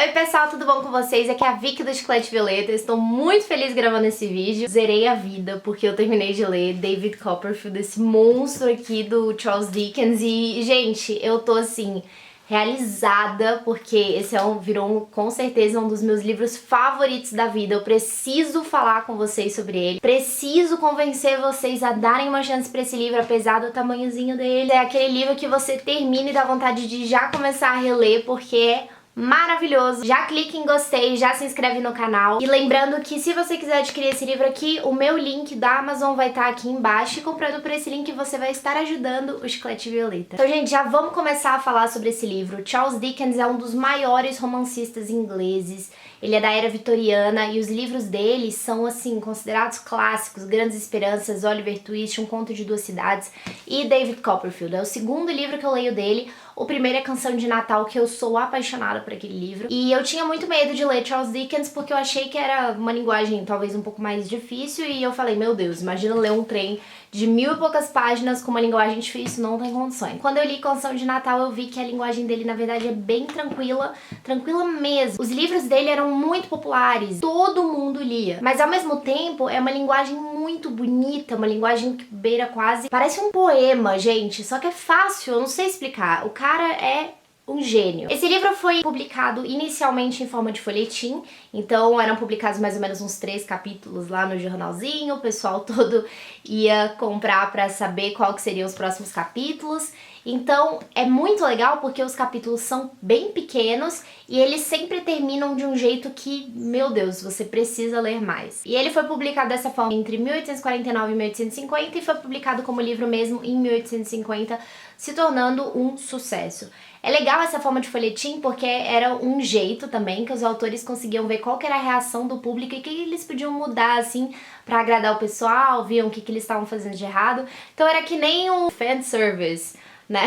Oi pessoal, tudo bom com vocês? Aqui é a Vicky do Chiclete Violeta. Eu estou muito feliz gravando esse vídeo. Zerei a vida porque eu terminei de ler David Copperfield, esse monstro aqui do Charles Dickens. E, gente, eu tô assim, realizada porque esse virou com certeza um dos meus livros favoritos da vida. Eu preciso falar com vocês sobre ele. Preciso convencer vocês a darem uma chance pra esse livro, apesar do tamanhozinho dele. É aquele livro que você termina e dá vontade de já começar a reler porque é maravilhoso. Já clique em gostei, já se inscreve no canal. E lembrando que se você quiser adquirir esse livro aqui, o meu link da Amazon vai estar aqui embaixo. E comprando por esse link você vai estar ajudando o Chiclete Violeta. Então, gente, já vamos começar a falar sobre esse livro. Charles Dickens é um dos maiores romancistas ingleses. Ele é da era vitoriana e os livros dele são, assim, considerados clássicos. Grandes Esperanças, Oliver Twist, Um Conto de Duas Cidades e David Copperfield. É o segundo livro que eu leio dele. O primeiro é Canção de Natal, que eu sou apaixonada por aquele livro. E eu tinha muito medo de ler Charles Dickens porque eu achei que era uma linguagem talvez um pouco mais difícil. E eu falei, meu Deus, imagina ler um trem de 1000 e poucas páginas com uma linguagem difícil, não tem condições. Quando eu li Canção de Natal, eu vi que a linguagem dele, na verdade, é bem tranquila, tranquila mesmo. Os livros dele eram muito populares, todo mundo lia. Mas, ao mesmo tempo, é uma linguagem muito bonita, uma linguagem que beira quase... Parece um poema, gente, só que é fácil, eu não sei explicar. O cara é um gênio. Esse livro foi publicado inicialmente em forma de folhetim, então eram publicados mais ou menos uns 3 capítulos lá no jornalzinho, o pessoal todo ia comprar pra saber qual que seriam os próximos capítulos. Então é muito legal porque os capítulos são bem pequenos e eles sempre terminam de um jeito que, meu Deus, você precisa ler mais. E ele foi publicado dessa forma entre 1849 e 1850 e foi publicado como livro mesmo em 1850, se tornando um sucesso. É legal essa forma de folhetim porque era um jeito também que os autores conseguiam ver qual que era a reação do público e o que eles podiam mudar, assim, pra agradar o pessoal, viam o que eles estavam fazendo de errado. Então era que nem um fanservice, né,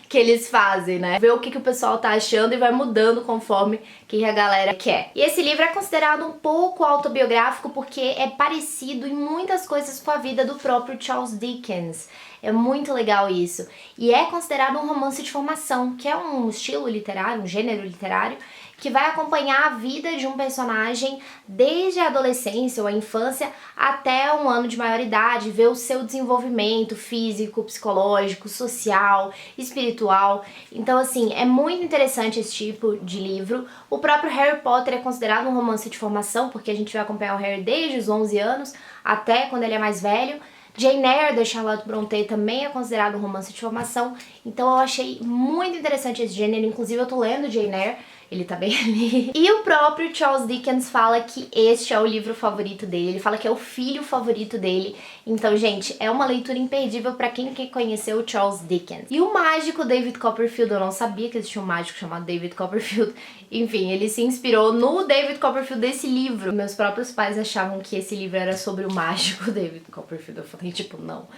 que eles fazem, né, ver o que o pessoal tá achando e vai mudando conforme que a galera quer. E esse livro é considerado um pouco autobiográfico porque é parecido em muitas coisas com a vida do próprio Charles Dickens. É muito legal isso. E é considerado um romance de formação, que é um estilo literário, um gênero literário, que vai acompanhar a vida de um personagem desde a adolescência ou a infância até um ano de maioridade, ver o seu desenvolvimento físico, psicológico, social, espiritual. Então, assim, é muito interessante esse tipo de livro. O próprio Harry Potter é considerado um romance de formação, porque a gente vai acompanhar o Harry desde os 11 anos até quando ele é mais velho. Jane Eyre, da Charlotte Brontë, também é considerado um romance de formação, então eu achei muito interessante esse gênero, inclusive eu tô lendo Jane Eyre, ele tá bem ali. E o próprio Charles Dickens fala que este é o livro favorito dele, ele fala que é o filho favorito dele, então, gente, é uma leitura imperdível pra quem quer conhecer o Charles Dickens. E o mágico David Copperfield, eu não sabia que existia um mágico chamado David Copperfield, enfim, ele se inspirou no David Copperfield desse livro. Meus próprios pais achavam que esse livro era sobre o mágico David Copperfield, eu falei, tipo, não.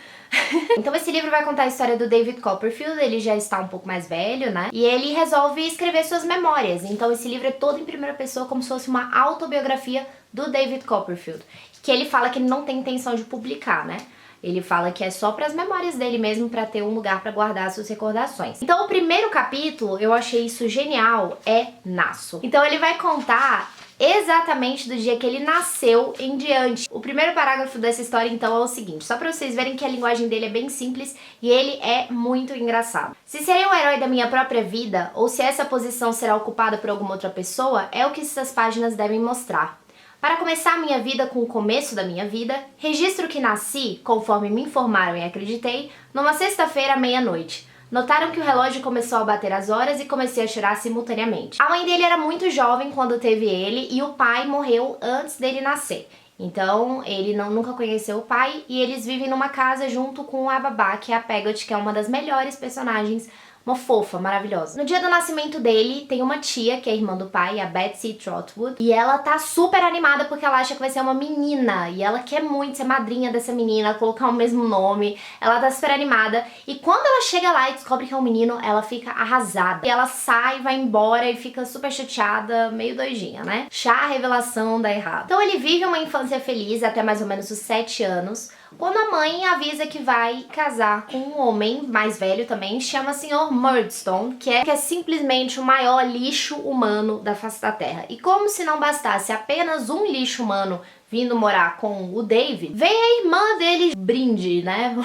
Então esse livro vai contar a história do David Copperfield, ele já está um pouco mais velho, né? E ele resolve escrever suas memórias. Então esse livro é todo em primeira pessoa, como se fosse uma autobiografia do David Copperfield, que ele fala que ele não tem intenção de publicar, né? Ele fala que é só para as memórias dele mesmo, para ter um lugar para guardar as suas recordações. Então o primeiro capítulo, eu achei isso genial, é Nasço. Então ele vai contar exatamente do dia que ele nasceu em diante. O primeiro parágrafo dessa história, então, é o seguinte, só pra vocês verem que a linguagem dele é bem simples e ele é muito engraçado. Se serei o herói da minha própria vida, ou se essa posição será ocupada por alguma outra pessoa, é o que essas páginas devem mostrar. Para começar minha vida com o começo da minha vida, registro que nasci, conforme me informaram e acreditei, numa sexta-feira à meia-noite. Notaram que o relógio começou a bater as horas e comecei a chorar simultaneamente. A mãe dele era muito jovem quando teve ele e o pai morreu antes dele nascer. Então ele nunca conheceu o pai e eles vivem numa casa junto com a babá, que é a Peggotty, que é uma das melhores personagens, uma fofa, maravilhosa. No dia do nascimento dele, tem uma tia, que é a irmã do pai, a Betsy Trotwood, e ela tá super animada porque ela acha que vai ser uma menina, e ela quer muito ser madrinha dessa menina, colocar o mesmo nome, ela tá super animada, e quando ela chega lá e descobre que é um menino, ela fica arrasada. E ela sai, vai embora e fica super chateada, meio doidinha, né? Chá, a revelação dá errado. Então ele vive uma infância feliz até mais ou menos os 7 anos. quando a mãe avisa que vai casar com um homem mais velho também, chama Sr. Murdstone, que é simplesmente o maior lixo humano da face da Terra. E como se não bastasse apenas um lixo humano vindo morar com o David, vem a irmã dele brinde, né?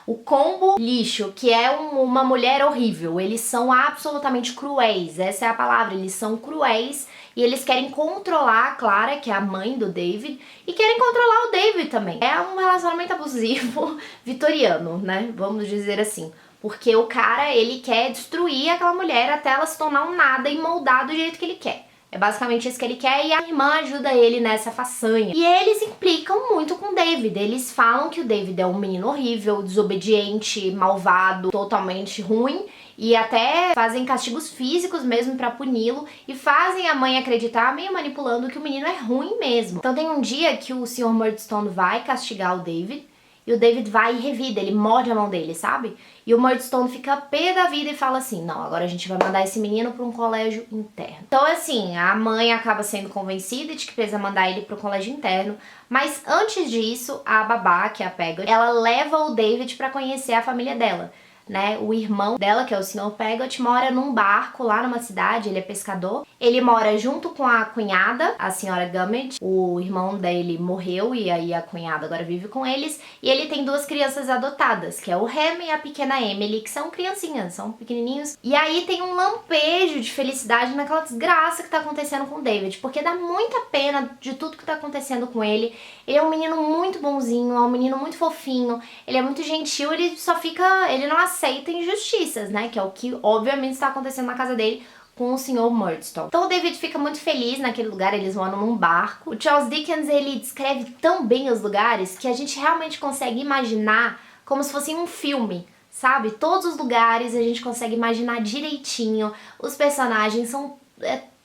O combo lixo, que é uma mulher horrível. Eles são absolutamente cruéis, essa é a palavra, eles são cruéis e eles querem controlar a Clara, que é a mãe do David, e querem controlar o David também. É um relacionamento abusivo vitoriano, né? Vamos dizer assim. Porque o cara, ele quer destruir aquela mulher até ela se tornar um nada e moldar do jeito que ele quer. É basicamente isso que ele quer e a irmã ajuda ele nessa façanha. E eles implicam muito com o David. Eles falam que o David é um menino horrível, desobediente, malvado, totalmente ruim. E até fazem castigos físicos mesmo pra puni-lo. E fazem a mãe acreditar, meio manipulando, que o menino é ruim mesmo. Então tem um dia que o Sr. Murdstone vai castigar o David. E o David vai e revida, ele morde a mão dele, sabe? E o Murdstone fica pé da vida e fala assim, não, agora a gente vai mandar esse menino pra um colégio interno. Então assim, a mãe acaba sendo convencida de que precisa mandar ele pro colégio interno, mas antes disso, a babá, que é a Peggy, ela leva o David pra conhecer a família dela. Né? O irmão dela, que é o Sr. Pegott, mora num barco lá numa cidade, ele é pescador. Ele mora junto com a cunhada, a senhora Gummidge. O irmão dele morreu e aí a cunhada agora vive com eles. E ele tem duas crianças adotadas, que é o Ham e a pequena Emily, que são criancinhas, são pequenininhos. E aí tem um lampejo de felicidade naquela desgraça que tá acontecendo com o David, porque dá muita pena de tudo que tá acontecendo com ele. Ele é um menino muito bonzinho, é um menino muito fofinho, ele é muito gentil, ele só fica... ele não aceita injustiças, né? Que é o que obviamente está acontecendo na casa dele com o Sr. Murdstone. Então o David fica muito feliz naquele lugar, eles moram num barco. O Charles Dickens, ele descreve tão bem os lugares que a gente realmente consegue imaginar como se fosse um filme, sabe? Todos os lugares a gente consegue imaginar direitinho, os personagens são...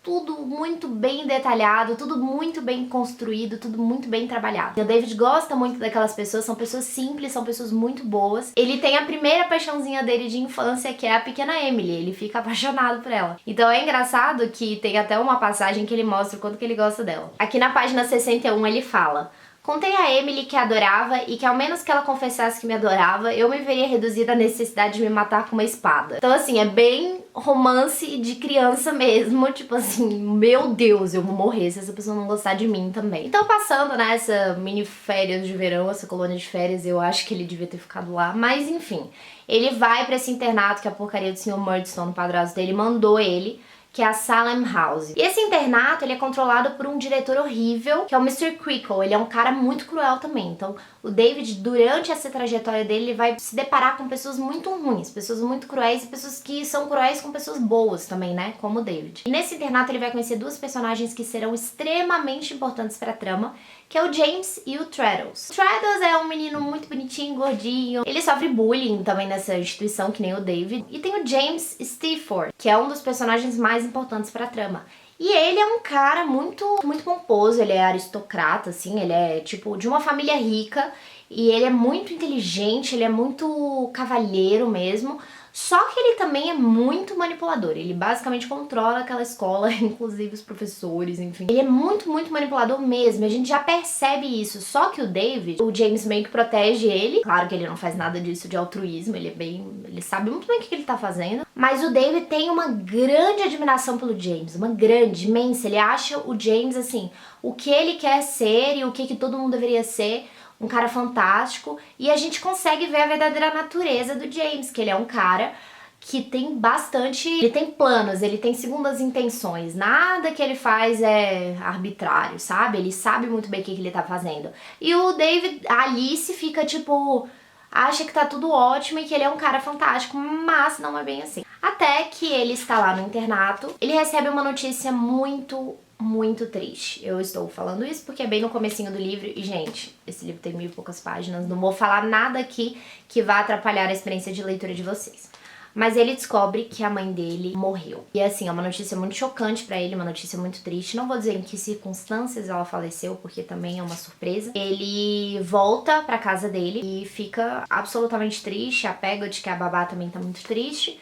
tudo muito bem detalhado, tudo muito bem construído, tudo muito bem trabalhado. O David gosta muito daquelas pessoas, são pessoas simples, são pessoas muito boas. Ele tem a primeira paixãozinha dele de infância, que é a pequena Emily, ele fica apaixonado por ela. Então é engraçado que tem até uma passagem que ele mostra o quanto que ele gosta dela. Aqui na página 61 ele fala: contei a Emily que a adorava e que ao menos que ela confessasse que me adorava, eu me veria reduzida à necessidade de me matar com uma espada. Então assim, é bem romance de criança mesmo, tipo assim, meu Deus, eu vou morrer se essa pessoa não gostar de mim também. Então passando nessa mini férias de verão, essa colônia de férias, eu acho que ele devia ter ficado lá, mas enfim. Ele vai pra esse internato que a porcaria do Sr. Murdstone, o padrasto dele, mandou ele, que é a Salem House. E esse internato, ele é controlado por um diretor horrível, que é o Mr. Creakle. Ele é um cara muito cruel também. Então, o David, durante essa trajetória dele, ele vai se deparar com pessoas muito ruins, pessoas muito cruéis e pessoas que são cruéis com pessoas boas também, né? Como o David. E nesse internato, ele vai conhecer duas personagens que serão extremamente importantes pra trama, que é o James e o Traddles. O Traddles é um menino muito bonitinho, gordinho. Ele sofre bullying também nessa instituição, que nem o David. E tem o James Stefford, que é um dos personagens mais importantes pra trama. E ele é um cara muito pomposo, ele é aristocrata, assim, ele é, tipo, de uma família rica. E ele é muito inteligente, ele é muito cavalheiro mesmo. Só que ele também é muito manipulador, ele basicamente controla aquela escola, inclusive os professores, enfim. Ele é muito manipulador mesmo, a gente já percebe isso. Só que o David, o James meio que protege ele. Claro que ele não faz nada disso de altruísmo, ele sabe muito bem o que ele tá fazendo. Mas o David tem uma grande admiração pelo James, uma grande, imensa. Ele acha o James, assim, o que ele quer ser e o que todo mundo deveria ser. Um cara fantástico, e a gente consegue ver a verdadeira natureza do James, que ele é um cara que tem bastante... ele tem planos, ele tem segundas intenções, nada que ele faz é arbitrário, sabe? Ele sabe muito bem o que ele tá fazendo. E o David, a Alice fica tipo... acha que tá tudo ótimo e que ele é um cara fantástico, mas não é bem assim. Até que ele está lá no internato, ele recebe uma notícia muito triste. Eu estou falando isso porque é bem no comecinho do livro e, gente, esse livro tem 1000 e poucas páginas, não vou falar nada aqui que vá atrapalhar a experiência de leitura de vocês. Mas ele descobre que a mãe dele morreu. E assim, é uma notícia muito chocante pra ele, uma notícia muito triste. Não vou dizer em que circunstâncias ela faleceu, porque também é uma surpresa. Ele volta pra casa dele e fica absolutamente triste. A Peggy, que é a babá, também tá muito triste.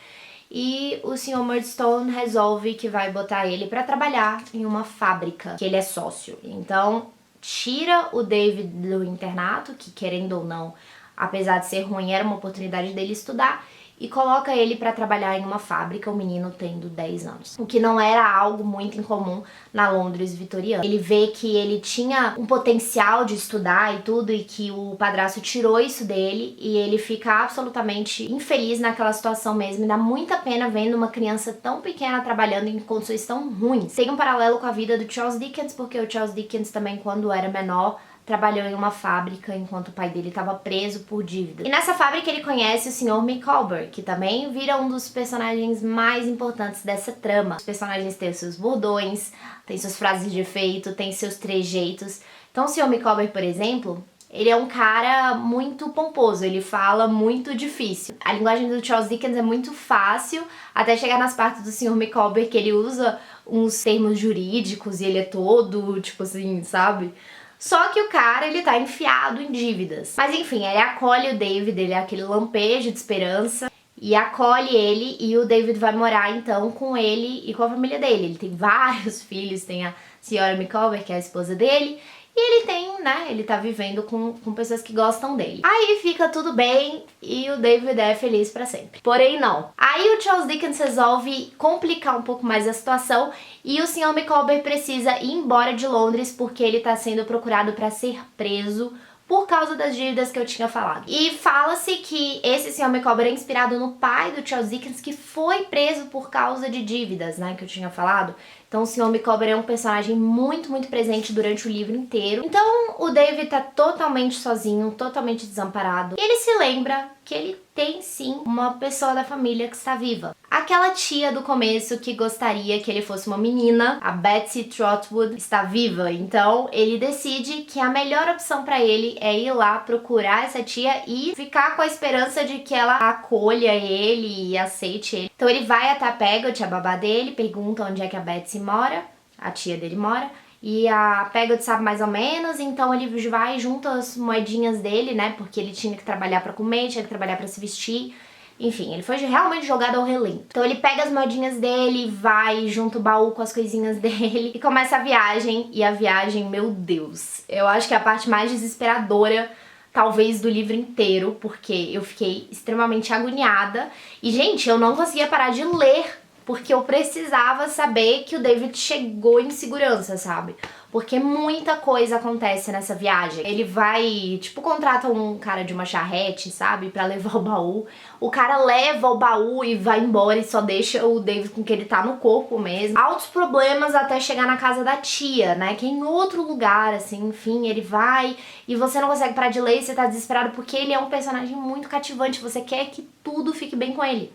E o Sr. Murdstone resolve que vai botar ele pra trabalhar em uma fábrica, que ele é sócio. Então, tira o David do internato, que querendo ou não, apesar de ser ruim, era uma oportunidade dele estudar, e coloca ele pra trabalhar em uma fábrica, o menino tendo 10 anos. O que não era algo muito incomum na Londres vitoriana. Ele vê que ele tinha um potencial de estudar e tudo, e que o padrasto tirou isso dele, e ele fica absolutamente infeliz naquela situação mesmo. E dá muita pena vendo uma criança tão pequena trabalhando em condições tão ruins. Tem um paralelo com a vida do Charles Dickens, porque o Charles Dickens também, quando era menor, trabalhou em uma fábrica enquanto o pai dele estava preso por dívida. E nessa fábrica ele conhece o Sr. Micawber, que também vira um dos personagens mais importantes dessa trama. Os personagens têm seus bordões, têm suas frases de efeito, têm seus trejeitos. Então o Sr. Micawber, por exemplo, ele é um cara muito pomposo, ele fala muito difícil. A linguagem do Charles Dickens é muito fácil, até chegar nas partes do Sr. Micawber que ele usa uns termos jurídicos e ele é todo, tipo assim, sabe? Só que o cara, ele tá enfiado em dívidas. Mas enfim, ele acolhe o David, ele é aquele lampejo de esperança, e acolhe ele, e o David vai morar então com ele e com a família dele. Ele tem vários filhos, tem a senhora Micawber, que é a esposa dele, e ele tem, né, ele tá vivendo com pessoas que gostam dele. Aí fica tudo bem e o David é feliz pra sempre. Porém não. Aí o Charles Dickens resolve complicar um pouco mais a situação e o Sr. Micawber precisa ir embora de Londres porque ele tá sendo procurado pra ser preso por causa das dívidas que eu tinha falado. E fala-se que esse Sr. Micawber é inspirado no pai do Charles Dickens, que foi preso por causa de dívidas, né, que eu tinha falado. Então o Sr. Micawber é um personagem muito, muito presente durante o livro inteiro. Então o David tá totalmente sozinho, totalmente desamparado. E ele se lembra que ele tem sim uma pessoa da família que está viva. Aquela tia do começo que gostaria que ele fosse uma menina, a Betsy Trotwood, está viva. Então ele decide que a melhor opção para ele é ir lá procurar essa tia e ficar com a esperança de que ela acolha ele e aceite ele. Então ele vai até a Peggot, a babá dele, pergunta onde é que a Betsy mora, a tia dele mora, e a Peggot sabe mais ou menos, então ele vai junto as moedinhas dele, né, porque ele tinha que trabalhar pra comer, tinha que trabalhar pra se vestir, enfim, ele foi realmente jogado ao relento. Então ele pega as moedinhas dele, vai junto o baú com as coisinhas dele e começa a viagem, e a viagem, meu Deus, eu acho que é a parte mais desesperadora talvez do livro inteiro, porque eu fiquei extremamente agoniada, e gente, eu não conseguia parar de ler, porque eu precisava saber que o David chegou em segurança, sabe? Porque muita coisa acontece nessa viagem. Ele vai, tipo, contrata um cara de uma charrete, sabe? Pra levar o baú. O cara leva o baú e vai embora e só deixa o David com que ele tá no corpo mesmo. Altos problemas até chegar na casa da tia, né? Que é em outro lugar, assim, enfim, ele vai e você não consegue parar de ler e você tá desesperado porque ele é um personagem muito cativante. Você quer que tudo fique bem com ele.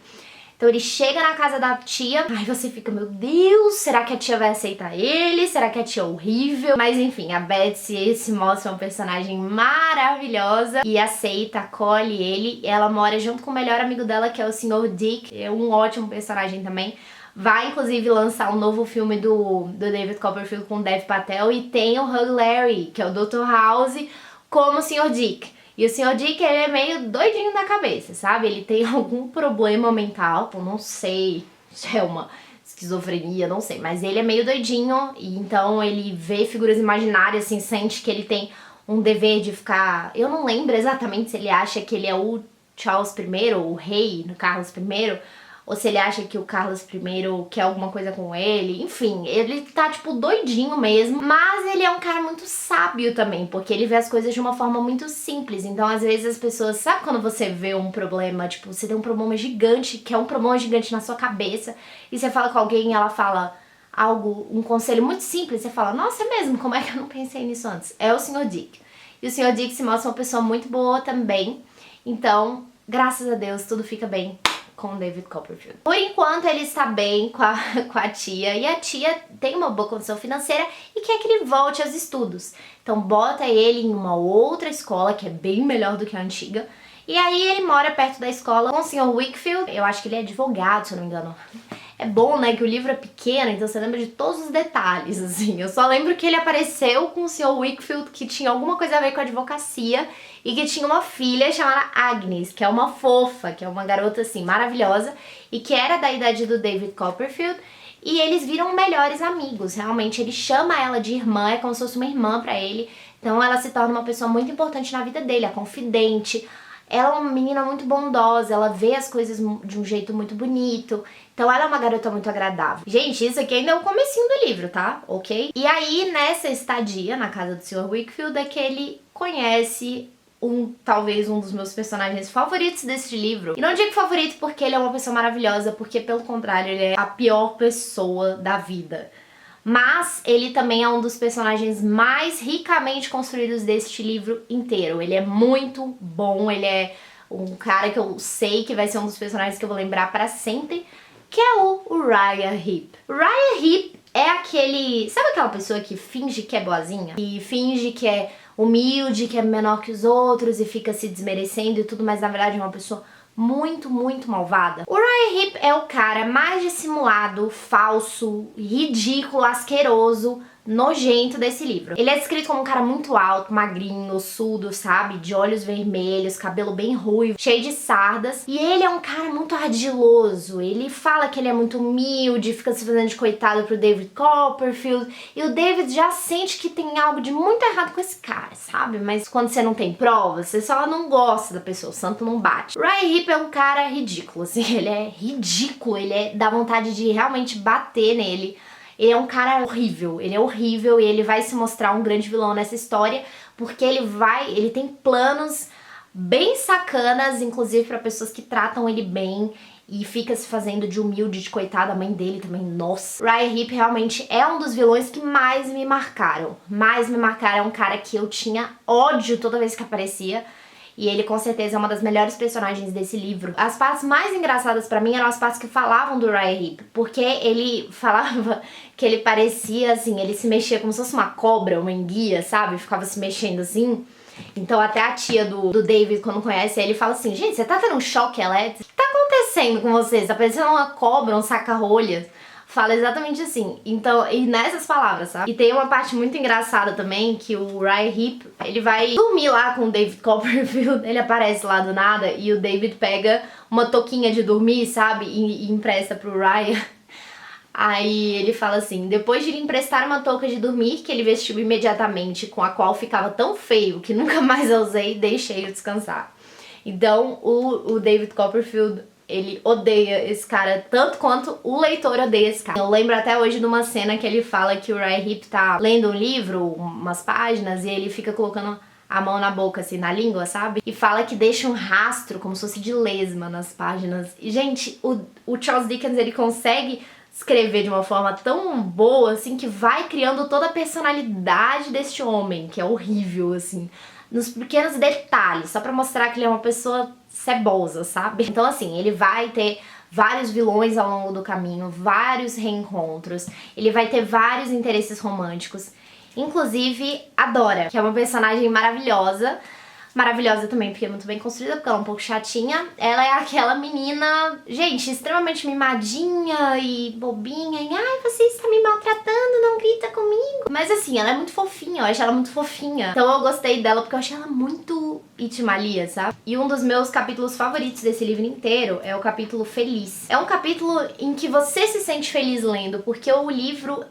Então ele chega na casa da tia, aí você fica, meu Deus, será que a tia vai aceitar ele? Será que a tia é horrível? Mas enfim, a Betsy se mostra uma personagem maravilhosa e aceita, acolhe ele. Ela mora junto com o melhor amigo dela, que é o Sr. Dick, é um ótimo personagem também. Vai inclusive lançar um novo filme do David Copperfield com o Dev Patel e tem o Hugh Laurie, que é o Dr. House, como o Sr. Dick. E o Sr. Dick, ele é meio doidinho na cabeça, sabe? Ele tem algum problema mental, eu não sei se é uma esquizofrenia, não sei, mas ele é meio doidinho e então ele vê figuras imaginárias, assim, sente que ele tem um dever de ficar... Eu não lembro exatamente se ele acha que ele é o Charles I, o rei, no Carlos I, ou se ele acha que o Carlos I quer alguma coisa com ele, enfim, ele tá tipo doidinho mesmo, mas ele é um cara muito sábio também, porque ele vê as coisas de uma forma muito simples, então às vezes as pessoas, sabe quando você vê um problema, tipo, você tem um problema gigante, que é um problema gigante na sua cabeça, e você fala com alguém e ela fala algo, um conselho muito simples, você fala, nossa, é mesmo, como é que eu não pensei nisso antes? É o Sr. Dick. E o Sr. Dick se mostra uma pessoa muito boa também, então, graças a Deus, tudo fica bem com David Copperfield. Por enquanto ele está bem com a tia, e a tia tem uma boa condição financeira e quer que ele volte aos estudos. Então bota ele em uma outra escola, que é bem melhor do que a antiga, e aí ele mora perto da escola com o Sr. Wickfield, eu acho que ele é advogado, se eu não me engano. É bom, né, que o livro é pequeno, então você lembra de todos os detalhes, assim. Eu só lembro que ele apareceu com o Sr. Wickfield, que tinha alguma coisa a ver com a advocacia, e que tinha uma filha chamada Agnes, que é uma fofa, que é uma garota, assim, maravilhosa, e que era da idade do David Copperfield, e eles viram melhores amigos. Realmente ele chama ela de irmã, é como se fosse uma irmã pra ele. Então ela se torna uma pessoa muito importante na vida dele, a confidente. Ela é uma menina muito bondosa, ela vê as coisas de um jeito muito bonito. Então ela é uma garota muito agradável. Gente, isso aqui ainda é o comecinho do livro, tá? Ok? E aí, nessa estadia na casa do Sr. Wickfield, é que ele conhece talvez um dos meus personagens favoritos desse livro. E não digo favorito porque ele é uma pessoa maravilhosa, porque pelo contrário, ele é a pior pessoa da vida. Mas ele também é um dos personagens mais ricamente construídos deste livro inteiro. Ele é muito bom, ele é um cara que eu sei que vai ser um dos personagens que eu vou lembrar pra sempre, que é o Uriah Heep. Uriah Heep é aquele... Sabe aquela pessoa que finge que é boazinha? E finge que é humilde, que é menor que os outros e fica se desmerecendo e tudo, mas na verdade é uma pessoa muito, muito malvada. O Uriah Heep é o cara mais dissimulado, falso, ridículo, asqueroso, nojento desse livro. Ele é descrito como um cara muito alto, magrinho, ossudo, sabe? De olhos vermelhos, cabelo bem ruivo, cheio de sardas. E ele é um cara muito ardiloso. Ele fala que ele é muito humilde, fica se fazendo de coitado pro David Copperfield. E o David já sente que tem algo de muito errado com esse cara, sabe? Mas quando você não tem provas, você só não gosta da pessoa, o santo não bate. Uriah Heep é um cara ridículo, assim, ele é ridículo, dá vontade de realmente bater nele. Ele é um cara horrível, ele é horrível e ele vai se mostrar um grande vilão nessa história, porque ele tem planos bem sacanas, inclusive para pessoas que tratam ele bem e fica se fazendo de humilde, de coitado, a mãe dele também, nossa. Uriah Heep realmente é um dos vilões que mais me marcaram. É um cara que eu tinha ódio toda vez que aparecia. E ele com certeza é uma das melhores personagens desse livro. As partes mais engraçadas pra mim eram as partes que falavam do Uriah Heep, porque ele falava que ele parecia assim, ele se mexia como se fosse uma cobra, uma enguia, sabe? Ficava se mexendo assim. Então até a tia do David, quando conhece ele, fala assim: gente, você tá tendo um choque elétrico? O que tá acontecendo com você? Você tá parecendo uma cobra, um saca-rolhas. Fala exatamente assim. Então, e nessas palavras, sabe? E tem uma parte muito engraçada também, que o Uriah Heep, ele vai dormir lá com o David Copperfield, ele aparece lá do nada, e o David pega uma touquinha de dormir, sabe? E empresta pro Uriah. Aí ele fala assim: depois de lhe emprestar uma touca de dormir, que ele vestiu imediatamente, com a qual ficava tão feio que nunca mais a usei, deixei-o descansar. Então, o David Copperfield, ele odeia esse cara tanto quanto o leitor odeia esse cara. Eu lembro até hoje de uma cena que ele fala que o Uriah Heep tá lendo um livro, umas páginas, e ele fica colocando a mão na boca, assim, na língua, sabe? E fala que deixa um rastro, como se fosse de lesma nas páginas. E, gente, o Charles Dickens, ele consegue escrever de uma forma tão boa, assim, que vai criando toda a personalidade deste homem, que é horrível, assim, nos pequenos detalhes, só pra mostrar que ele é uma pessoa cebosa, sabe? Então, assim, ele vai ter vários vilões ao longo do caminho, vários reencontros, ele vai ter vários interesses românticos, inclusive a Dora, que é uma personagem maravilhosa. Maravilhosa também, porque é muito bem construída, porque ela é um pouco chatinha. Ela é aquela menina, gente, extremamente mimadinha e bobinha. E, ai, você está me maltratando, não grita comigo. Mas assim, ela é muito fofinha, eu acho ela muito fofinha. Então eu gostei dela porque eu achei ela muito Itimalia, sabe? E um dos meus capítulos favoritos desse livro inteiro é o capítulo Feliz. É um capítulo em que você se sente feliz lendo, porque o livro,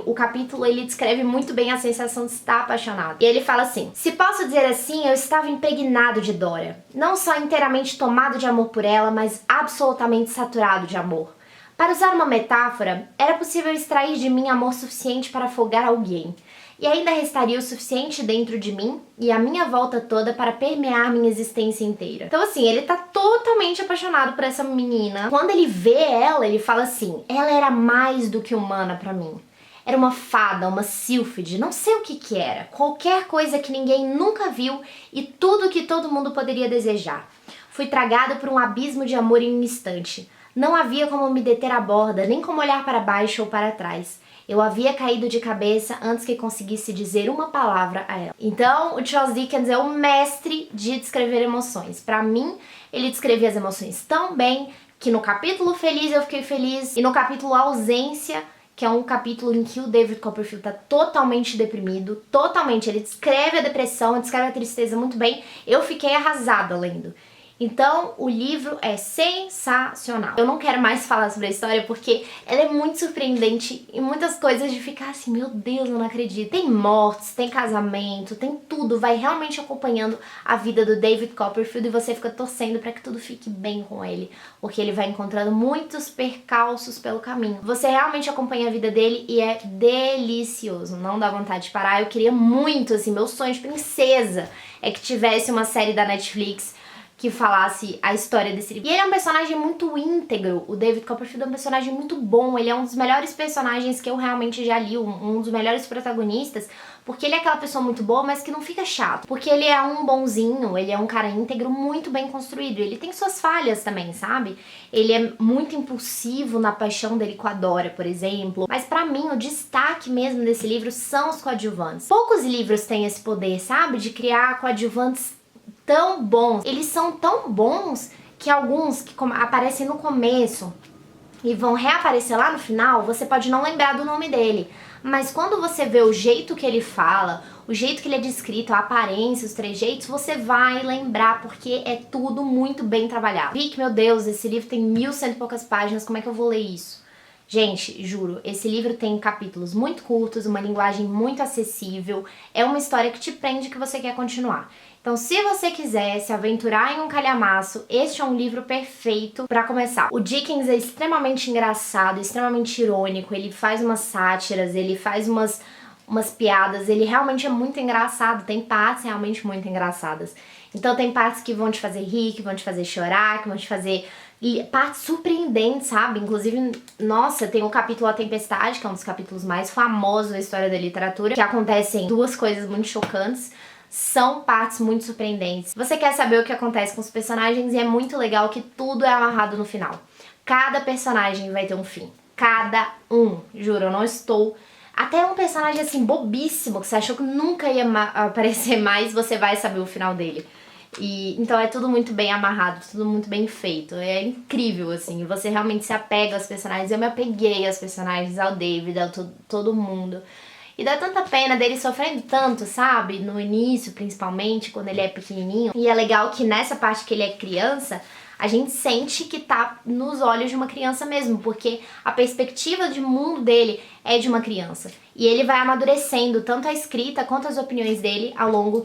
o capítulo, ele descreve muito bem a sensação de estar apaixonado. E ele fala assim: se posso dizer assim, eu estava impregnado de Dora. Não só inteiramente tomado de amor por ela, mas absolutamente saturado de amor. Para usar uma metáfora, era possível extrair de mim amor suficiente para afogar alguém. E ainda restaria o suficiente dentro de mim e a minha volta toda para permear minha existência inteira. Então assim, ele tá totalmente apaixonado por essa menina. Quando ele vê ela, ele fala assim: ela era mais do que humana para mim. Era uma fada, uma sílfide, não sei o que era. Qualquer coisa que ninguém nunca viu e tudo que todo mundo poderia desejar. Fui tragada por um abismo de amor em um instante. Não havia como me deter à borda, nem como olhar para baixo ou para trás. Eu havia caído de cabeça antes que conseguisse dizer uma palavra a ela. Então, o Charles Dickens é o mestre de descrever emoções. Para mim, ele descrevia as emoções tão bem que no capítulo Feliz eu fiquei feliz e no capítulo Ausência, que é um capítulo em que o David Copperfield tá totalmente deprimido, totalmente. Ele descreve a depressão, descreve a tristeza muito bem. Eu fiquei arrasada lendo. Então, o livro é sensacional. Eu não quero mais falar sobre a história porque ela é muito surpreendente e muitas coisas de ficar assim, meu Deus, eu não acredito. Tem mortes, tem casamento, tem tudo. Vai realmente acompanhando a vida do David Copperfield e você fica torcendo pra que tudo fique bem com ele, porque ele vai encontrando muitos percalços pelo caminho. Você realmente acompanha a vida dele e é delicioso, não dá vontade de parar. Eu queria muito, assim, meu sonho de princesa é que tivesse uma série da Netflix que falasse a história desse livro. E ele é um personagem muito íntegro, o David Copperfield é um personagem muito bom, ele é um dos melhores personagens que eu realmente já li, um dos melhores protagonistas, porque ele é aquela pessoa muito boa, mas que não fica chato. Porque ele é um bonzinho, ele é um cara íntegro muito bem construído, ele tem suas falhas também, sabe? Ele é muito impulsivo na paixão dele com a Dora, por exemplo. Mas pra mim, o destaque mesmo desse livro são os coadjuvantes. Poucos livros têm esse poder, sabe? De criar coadjuvantes tão bons. Eles são tão bons que alguns que aparecem no começo e vão reaparecer lá no final, você pode não lembrar do nome dele. Mas quando você vê o jeito que ele fala, o jeito que ele é descrito, a aparência, os trejeitos, você vai lembrar, porque é tudo muito bem trabalhado. Vic, meu Deus, esse livro tem 1100 e poucas páginas, como é que eu vou ler isso? Gente, juro, esse livro tem capítulos muito curtos, uma linguagem muito acessível, é uma história que te prende, que você quer continuar. Então, se você quiser se aventurar em um calhamaço, este é um livro perfeito pra começar. O Dickens é extremamente engraçado, extremamente irônico, ele faz umas sátiras, ele faz umas piadas, ele realmente é muito engraçado, tem partes realmente muito engraçadas. Então tem partes que vão te fazer rir, que vão te fazer chorar, que vão te fazer... E partes surpreendentes, sabe? Inclusive, nossa, tem o capítulo A Tempestade, que é um dos capítulos mais famosos da história da literatura, que acontecem duas coisas muito chocantes. São partes muito surpreendentes. Você quer saber o que acontece com os personagens e é muito legal que tudo é amarrado no final. Cada personagem vai ter um fim. Cada um. Juro, eu não estou... Até um personagem assim bobíssimo, que você achou que nunca ia aparecer mais, você vai saber o final dele. E então é tudo muito bem amarrado, tudo muito bem feito. É incrível, assim, você realmente se apega aos personagens. Eu me apeguei aos personagens, ao David, a todo mundo. E dá tanta pena dele sofrendo tanto, sabe? No início, principalmente, quando ele é pequenininho. E é legal que nessa parte que ele é criança, a gente sente que tá nos olhos de uma criança mesmo, porque a perspectiva de mundo dele é de uma criança. E ele vai amadurecendo tanto a escrita quanto as opiniões dele ao longo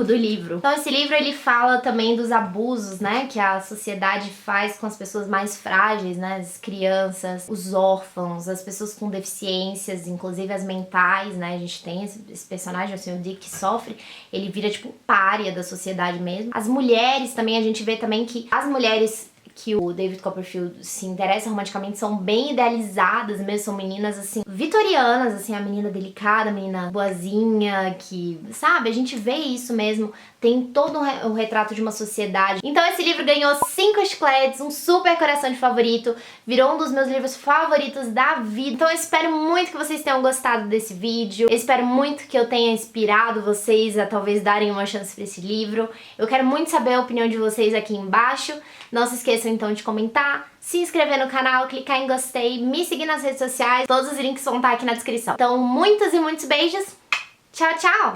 do livro. Então esse livro ele fala também dos abusos, né, que a sociedade faz com as pessoas mais frágeis, né, as crianças, os órfãos, as pessoas com deficiências, inclusive as mentais, né, a gente tem esse personagem, assim, o Dick, que sofre, ele vira tipo pária da sociedade mesmo. As mulheres também, a gente vê também que as mulheres que o David Copperfield se interessa romanticamente são bem idealizadas mesmo, são meninas assim, vitorianas, assim, a menina delicada, a menina boazinha, que, sabe, a gente vê isso mesmo, tem todo o retrato de uma sociedade. Então esse livro ganhou 5 chicletes, um super coração de favorito, virou um dos meus livros favoritos da vida. Então eu espero muito que vocês tenham gostado desse vídeo, eu espero muito que eu tenha inspirado vocês a talvez darem uma chance pra esse livro. Eu quero muito saber a opinião de vocês aqui embaixo. Não se esqueçam então de comentar, se inscrever no canal, clicar em gostei, me seguir nas redes sociais, todos os links vão estar aqui na descrição. Então muitos e muitos beijos, tchau, tchau!